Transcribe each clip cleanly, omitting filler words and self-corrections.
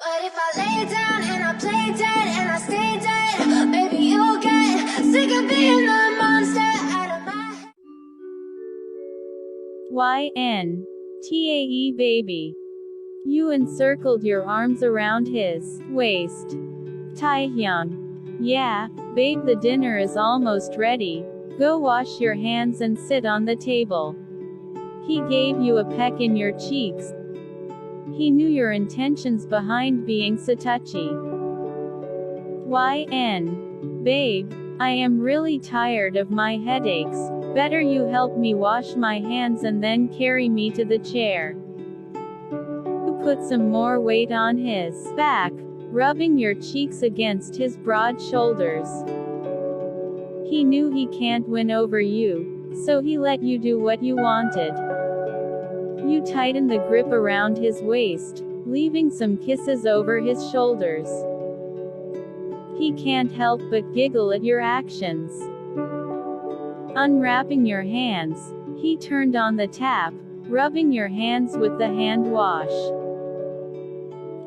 But if I lay down and I play dead and I stay dead, maybe you'll get sick of being the monster out of my head. 𝚂𝚃 baby. You encircled your arms around his waist. 𝚁𝚃. Yeah, babe, the dinner is almost ready. Go wash your hands and sit on the table. He gave you a peck in your cheeks. He knew your intentions behind being so touchy. 𝚂𝚃. Babe, I am really tired of my headaches. Better you help me wash my hands and then carry me to the chair. You put some more weight on his back, rubbing your cheeks against his broad shoulders. He knew he can't win over you, so he let you do what you wanted. You tightened the grip around his waist, leaving some kisses over his shoulders. He can't help but giggle at your actions. Unwrapping your hands, he turned on the tap, rubbing your hands with the hand wash.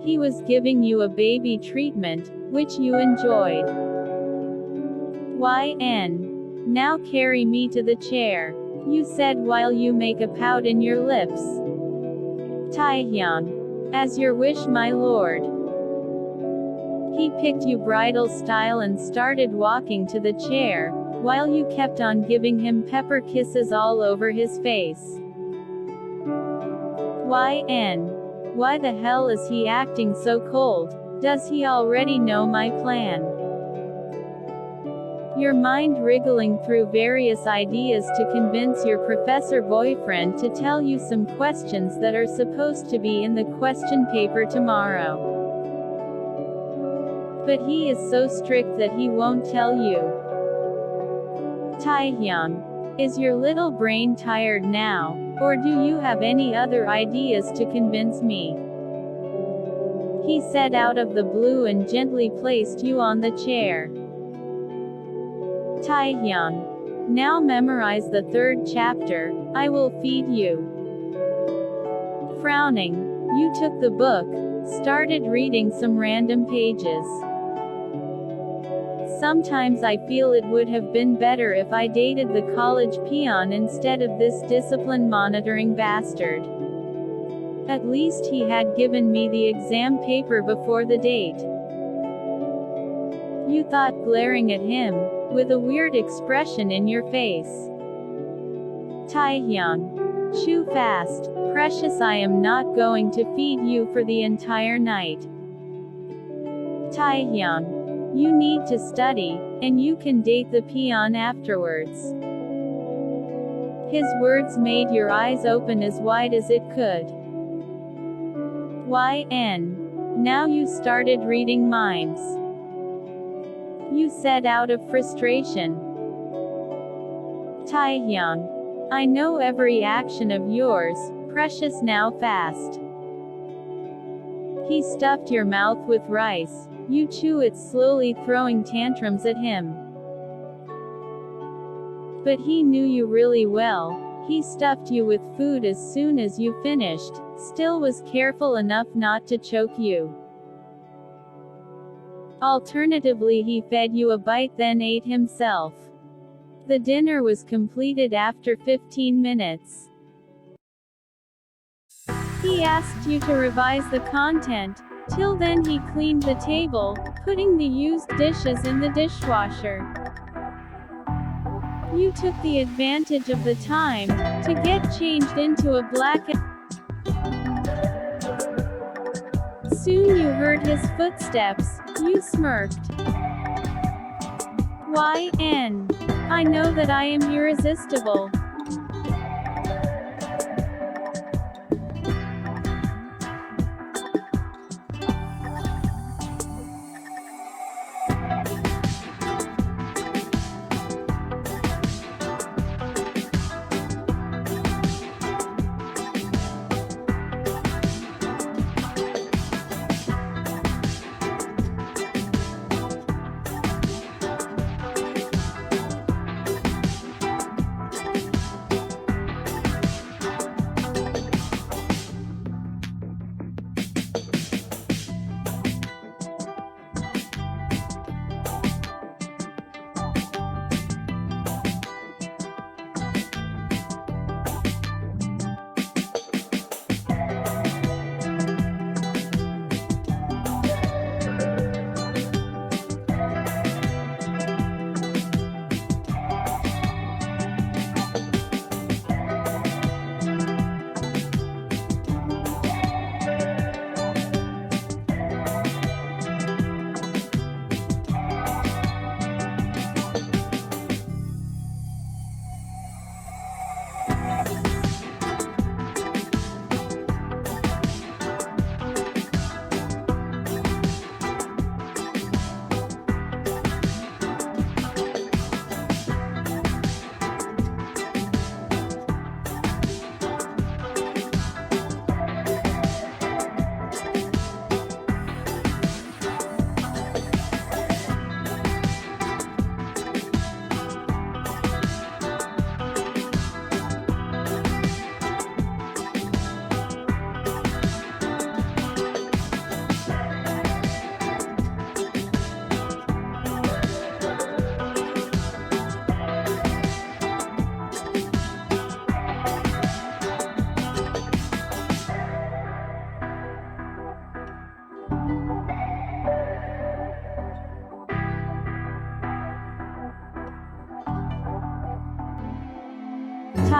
He was giving you a baby treatment, which you enjoyed. 𝚂𝚃. Now carry me to the chair, you said while you make a pout in your lips. 𝚁𝚃. As your wish, my lord. He picked you bridal style and started walking to the chair, while you kept on giving him pepper kisses all over his face. 𝚂𝚃. Why the hell is he acting so cold? Does he already know my plan? Your mind wriggling through various ideas to convince your professor boyfriend to tell you some questions that are supposed to be in the question paper tomorrow. But he is so strict that he won't tell you. 𝚁𝚃. Is your little brain tired now, or do you have any other ideas to convince me? He said out of the blue and gently placed you on the chair. 𝚁𝚃. Now memorize the 3rd chapter, I will feed you. Frowning, you took the book, started reading some random pages. Sometimes I feel it would have been better if I dated the college peon instead of this discipline monitoring bastard. At least he had given me the exam paper before the date. You thought, glaring at him, with a weird expression in your face. 𝚁𝚃. Chew fast, precious, I am not going to feed you for the entire night. 𝚁𝚃. You need to study, and you can date the peon afterwards. His words made your eyes open as wide as it could. 𝚂𝚃. Now you started reading mimes. You said out of frustration. 𝚁𝚃. I know every action of yours, precious, now fast. He stuffed your mouth with rice. You chew it slowly, throwing tantrums at him. But he knew you really well. He stuffed you with food as soon as you finished, still was careful enough not to choke you. Alternatively, he fed you a bite then ate himself. The dinner was completed after 15 minutes. He asked you to revise the content. Till then he cleaned the table, putting the used dishes in the dishwasher. You took the advantage of the time, to get changed into a black. Soon you heard his footsteps, you smirked. 𝚂𝚃. I know that I am irresistible.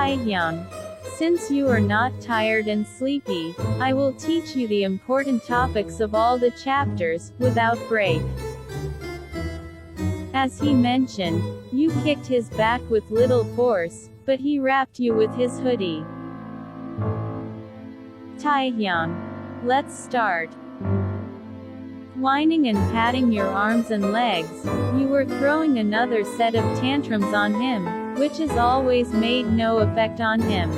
𝚁𝙾, since you are not tired and sleepy, I will teach you the important topics of all the chapters, without break. As he mentioned, you kicked his back with little force, but he wrapped you with his hoodie. 𝚁𝙾, let's start. Whining and patting your arms and legs, you were throwing another set of tantrums on him, which has always made no effect on him.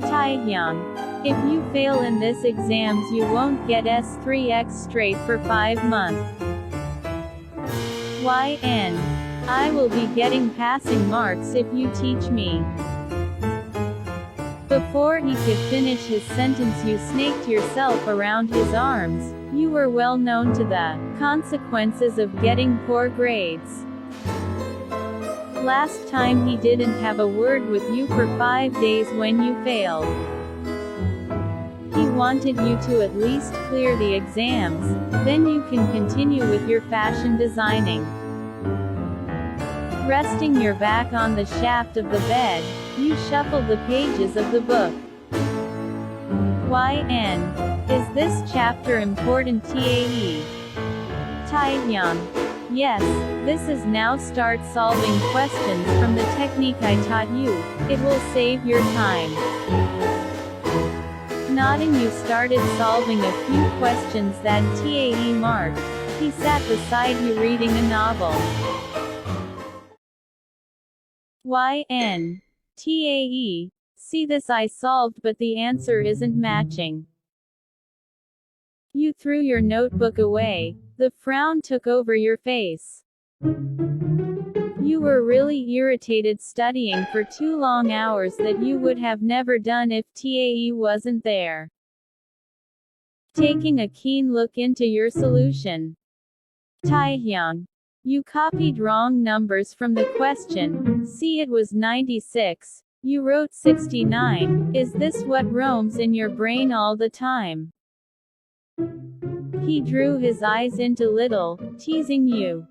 𝚁𝙾, if you fail in this exams you won't get S3X straight for 5 months. 𝚁𝚾, I will be getting passing marks if you teach me. Before he could finish his sentence you snaked yourself around his arms. You were well known to the consequences of getting poor grades. Last time he didn't have a word with you for 5 days when you failed. He wanted you to at least clear the exams, then you can continue with your fashion designing. Resting your back on the shaft of the bed, you shuffled the pages of the book. 𝚁𝚾, is this chapter important 𝚁𝚂? 𝚁𝚾, yes, this is now start solving questions from the technique I taught you, it will save your time. Nodding you started solving a few questions that 𝚁𝚂 marked. He sat beside you reading a novel. 𝚁𝚾, 𝚁𝚂, see this I solved but the answer isn't matching. You threw your notebook away, the frown took over your face. You were really irritated studying for 2 long hours that you would have never done if 𝚁𝚂 wasn't there. Taking a keen look into your solution. 𝚁𝚾, you copied wrong numbers from the question, see it was 96, you wrote 69, is this what roams in your brain all the time? He drew his eyes into little, teasing you.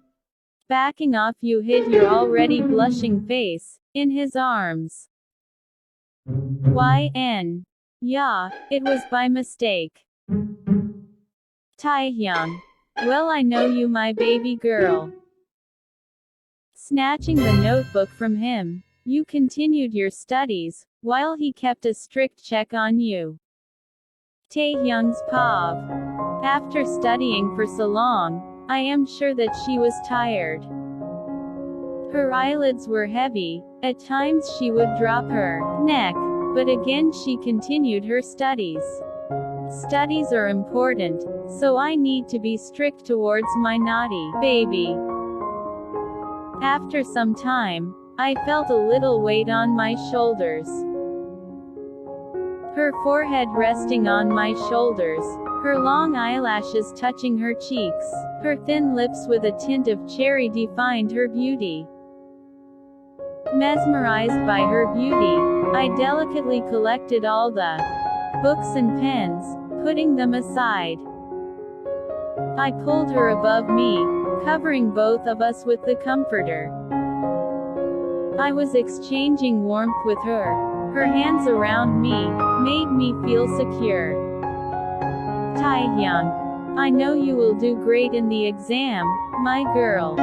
Backing off you hid your already blushing face, in his arms. 𝚁𝚾, yeah, it was by mistake. 𝚁𝚾, well I know you my baby girl. Snatching the notebook from him, you continued your studies, while he kept a strict check on you. 𝚁𝚾's pav. After studying for so long, I am sure that she was tired. Her eyelids were heavy, at times she would drop her neck, but again she continued her studies. Studies are important, so I need to be strict towards my naughty baby. After some time, I felt a little weight on my shoulders. Her forehead resting on my shoulders, her long eyelashes touching her cheeks, her thin lips with a tint of cherry defined her beauty. Mesmerized by her beauty, I delicately collected all the books and pens, putting them aside. I pulled her above me, covering both of us with the comforter. I was exchanging warmth with her. Her hands around me made me feel secure. 𝚁𝚾, I know you will do great in the exam, my girl.